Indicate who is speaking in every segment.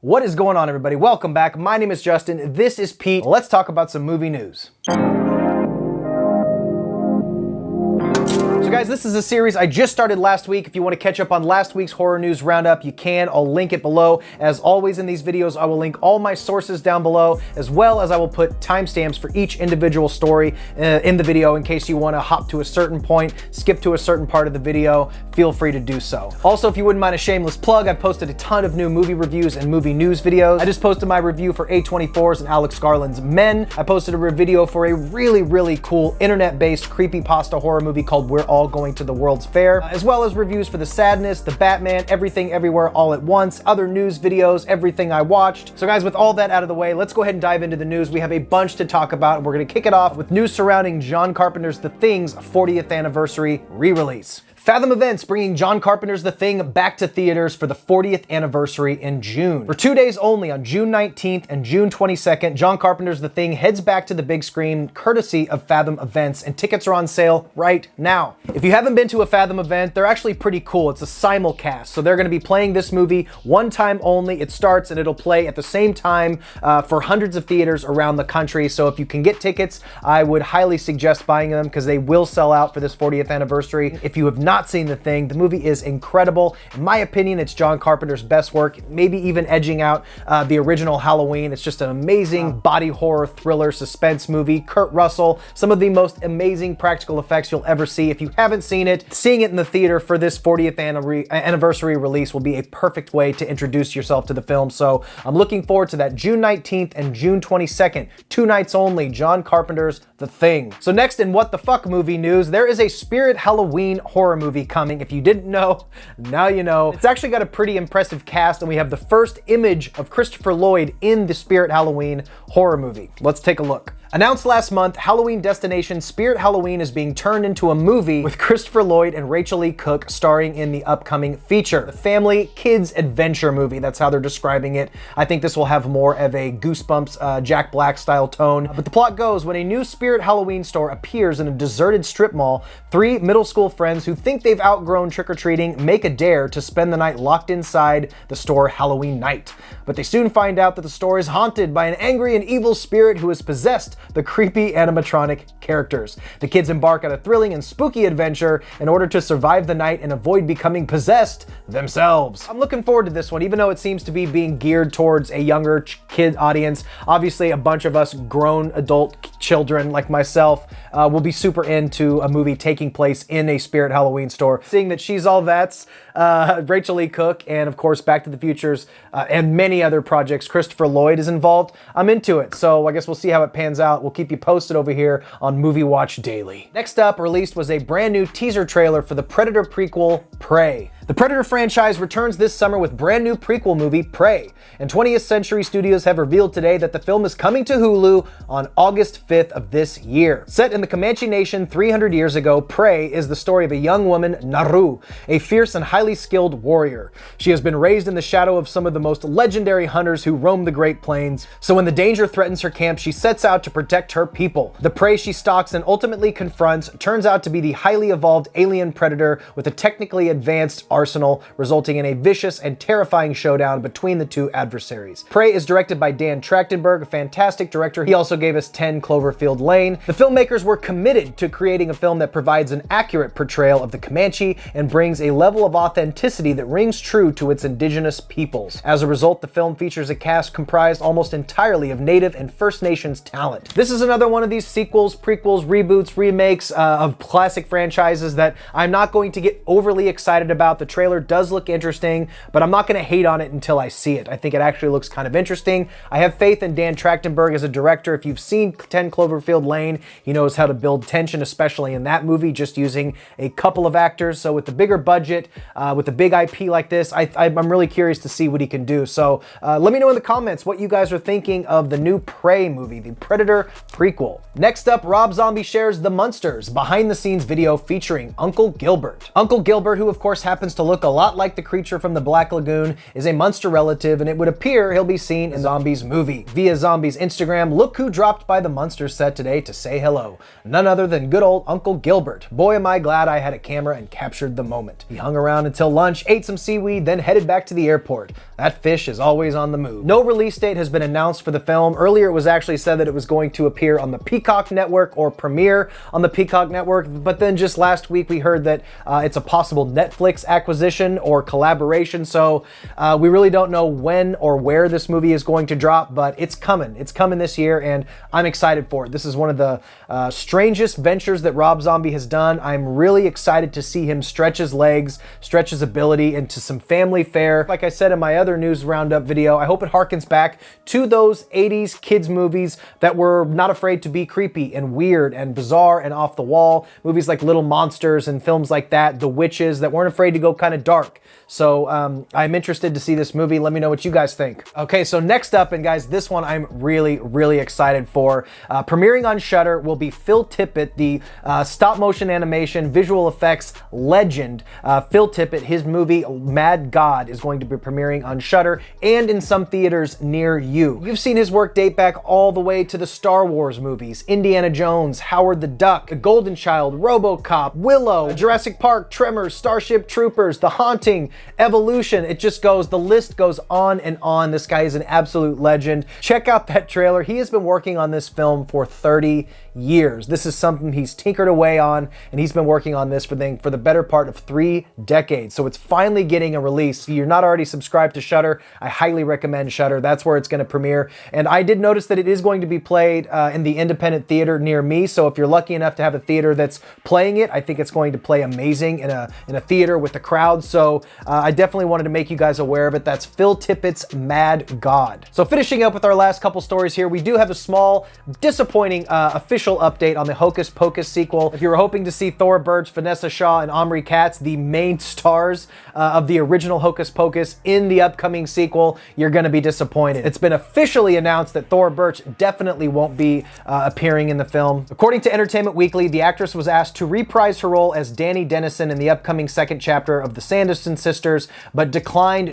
Speaker 1: What is going on, everybody? Welcome back. My name is Justin. This is Pete. Let's talk about some movie news. So guys, this is a series I just started last week. If you want to catch up on last week's horror news roundup, you can. I'll link it below. As always in these videos, I will link all my sources down below, as well as I will put timestamps for each individual story in the video in case you want to hop to a certain point, skip to a certain part of the video. Feel free to do so. Also, if you wouldn't mind a shameless plug, I've posted a ton of new movie reviews and movie news videos. I just posted my review for A24's and Alex Garland's Men. I posted a video for a really cool internet-based creepypasta horror movie called We're All Going to the World's Fair, as well as reviews for The Sadness, The Batman, Everything Everywhere All at Once, other news videos, everything I watched. So guys, with all that out of the way, let's go ahead and dive into the news. We have a bunch to talk about, and we're gonna kick it off with news surrounding John Carpenter's The Thing's 40th anniversary re-release. Fathom Events bringing John Carpenter's The Thing back to theaters for the 40th anniversary in June. For 2 days only, on June 19th and June 22nd, John Carpenter's The Thing heads back to the big screen courtesy of Fathom Events, and tickets are on sale right now. If you haven't been to a Fathom event, they're actually pretty cool. It's a simulcast, so they're gonna be playing this movie one time only. It starts and it'll play at the same time for hundreds of theaters around the country. So if you can get tickets, I would highly suggest buying them because they will sell out for this 40th anniversary. If you have not seen The Thing, the movie is incredible. In my opinion, it's John Carpenter's best work, maybe even edging out the original Halloween. It's just an amazing body horror thriller suspense movie. Kurt Russell, some of the most amazing practical effects you'll ever see. If you haven't seen it, seeing it in the theater for this 40th anniversary release will be a perfect way to introduce yourself to the film. So I'm looking forward to that. June 19th and June 22nd, 2 nights only, John Carpenter's The Thing. So next in What the Fuck movie news, there is a Spirit Halloween horror movie coming. If you didn't know, now you know. It's actually got a pretty impressive cast, and we have the first image of Christopher Lloyd in the Spirit Halloween horror movie. Let's take a look. Announced last month, Halloween destination Spirit Halloween is being turned into a movie with Christopher Lloyd and Rachel Lee Cook starring in the upcoming feature. The family kids adventure movie, that's how they're describing it. I think this will have more of a Goosebumps, Jack Black style tone. But the plot goes, when a new Spirit Halloween store appears in a deserted strip mall, 3 middle school friends who think they've outgrown trick-or-treating make a dare to spend the night locked inside the store Halloween night. But they soon find out that the store is haunted by an angry and evil spirit who has possessed the creepy animatronic characters. The kids embark on a thrilling and spooky adventure in order to survive the night and avoid becoming possessed themselves. I'm looking forward to this one, even though it seems to be being geared towards a younger kid audience. Obviously, a bunch of us grown adult children like myself will be super into a movie taking place in a Spirit Halloween store. Seeing that She's All That's, Rachel Lee Cook, and of course Back to the Futures, and many other projects, Christopher Lloyd is involved, I'm into it. So I guess we'll see how it pans out. We'll keep you posted over here on Movie Watch Daily. Next up, released was a brand new teaser trailer for the Predator prequel, Prey. The Predator franchise returns this summer with brand new prequel movie, Prey. And 20th Century Studios have revealed today that the film is coming to Hulu on August 5th of this year. Set in the Comanche Nation 300 years ago, Prey is the story of a young woman, Naru, a fierce and highly skilled warrior. She has been raised in the shadow of some of the most legendary hunters who roam the Great Plains, so when the danger threatens her camp, she sets out to protect her people. The prey she stalks and ultimately confronts turns out to be the highly evolved alien predator with a technically advanced arsenal, resulting in a vicious and terrifying showdown between the two adversaries. Prey is directed by Dan Trachtenberg, a fantastic director. He also gave us 10 Cloverfield Lane. The filmmakers were committed to creating a film that provides an accurate portrayal of the Comanche and brings a level of authenticity that rings true to its indigenous peoples. As a result, the film features a cast comprised almost entirely of Native and First Nations talent. This is another one of these sequels, prequels, reboots, remakes of classic franchises that I'm not going to get overly excited about. The trailer does look interesting, but I'm not going to hate on it until I see it. I think it actually looks kind of interesting. I have faith in Dan Trachtenberg as a director. If you've seen 10 Cloverfield Lane, he knows how to build tension, especially in that movie, just using a couple of actors. So with the bigger budget, with a big IP like this, I'm really curious to see what he can do. So let me know in the comments what you guys are thinking of the new Prey movie, the Predator prequel. Next up, Rob Zombie shares the Munsters behind-the-scenes video featuring Uncle Gilbert. Uncle Gilbert, who of course happens happens to look a lot like the creature from the Black Lagoon, is a Munster relative, and it would appear he'll be seen in Zombies movie. Via Zombies Instagram, look who dropped by the Munsters set today to say hello. None other than good old Uncle Gilbert. Boy, am I glad I had a camera and captured the moment. He hung around until lunch, ate some seaweed, then headed back to the airport. That fish is always on the move. No release date has been announced for the film. Earlier it was actually said that it was going to appear on the Peacock Network or premiere on the Peacock Network, but then just last week we heard that it's a possible Netflix acquisition or collaboration, so we really don't know when or where this movie is going to drop, but it's coming. It's coming this year, and I'm excited for it. This is one of the strangest ventures that Rob Zombie has done. I'm really excited to see him stretch his legs, stretch his ability into some family fare. Like I said in my other news roundup video, I hope it harkens back to those 80s kids movies that were not afraid to be creepy and weird and bizarre and off the wall. Movies like Little Monsters and films like that, The Witches, that weren't afraid to go kind of dark. So I'm interested to see this movie. Let me know what you guys think. Okay, so next up, and guys, this one I'm really excited for. Premiering on Shudder will be Phil Tippett, the stop motion animation visual effects legend. Phil Tippett, his movie Mad God is going to be premiering on Shudder and in some theaters near you. You've seen his work date back all the way to the Star Wars movies, Indiana Jones, Howard the Duck, The Golden Child, RoboCop, Willow, Jurassic Park, Tremors, Starship Troopers, The Haunting, Evolution. It just goes, the list goes on and on. This guy is an absolute legend. Check out that trailer. He has been working on this film for 30 years. This is something he's tinkered away on, and he's been working on this for the better part of 3 decades. So it's finally getting a release. If you're not already subscribed to Shudder, I highly recommend Shudder. That's where it's going to premiere. And I did notice that it is going to be played in the independent theater near me. So if you're lucky enough to have a theater that's playing it, I think it's going to play amazing in a theater with the crowd. So I definitely wanted to make you guys aware of it. That's Phil Tippett's Mad God. So finishing up with our last couple stories here, we do have a small, disappointing official update on the Hocus Pocus sequel. If you were hoping to see Thora, Birch, Vanessa Shaw, and Omri Katz, the main stars of the original Hocus Pocus, in the upcoming sequel, you're going to be disappointed. It's been officially announced that Thora Birch definitely won't be appearing in the film. According to Entertainment Weekly, the actress was asked to reprise her role as Danny Dennison in the upcoming second chapter of the Sanderson sisters, but declined.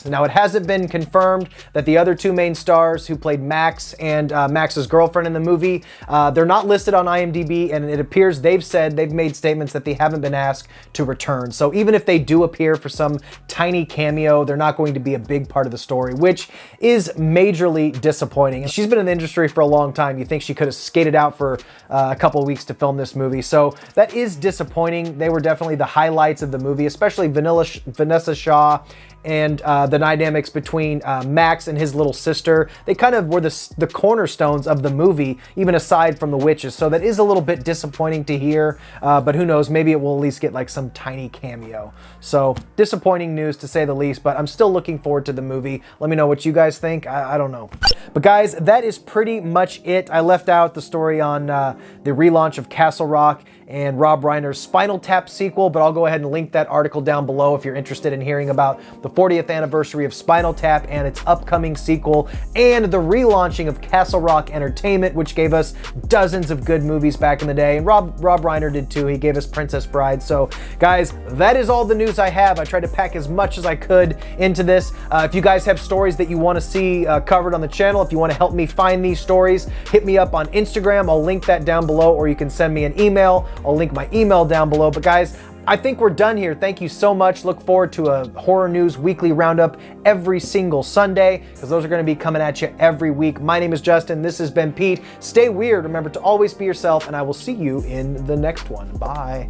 Speaker 1: Now, it hasn't been confirmed that the other two main stars who played Max and Max's girlfriend in the movie, they're not listed on IMDb, and it appears they've made statements that they haven't been asked to return. So even if they do appear for some tiny cameo, they're not going to be a big part of the story, which is majorly disappointing. She's been in the industry for a long time. You think she could have skated out for a couple of weeks to film this movie. So that is disappointing. They were definitely the highlights of the movie, especially Vanessa Shaw and the dynamics between Max and his little sister. They kind of were the cornerstones of the movie, even aside from the witches. So that is a little bit disappointing to hear, but who knows, maybe it will at least get like some tiny cameo. So disappointing news to say the least, but I'm still looking forward to the movie. Let me know what you guys think. I don't know. But guys, that is pretty much it. I left out the story on the relaunch of Castle Rock and Rob Reiner's Spinal Tap sequel, but I'll go ahead and link that article down below if you're interested in hearing about the 40th anniversary of Spinal Tap and its upcoming sequel, and the relaunching of Castle Rock Entertainment, which gave us dozens of good movies back in the day, and Rob Reiner did too. He gave us Princess Bride. So guys, that is all the news I have. I tried to pack as much as I could into this. If you guys have stories that you want to see covered on the channel, if you want to help me find these stories, hit me up on Instagram. I'll link that down below, or you can send me an email. I'll link my email down below. But guys, I think we're done here. Thank you so much. Look forward to a horror news weekly roundup every single Sunday, because those are going to be coming at you every week. My name is Justin. This has been Pete. Stay weird. Remember to always be yourself, and I will see you in the next one. Bye.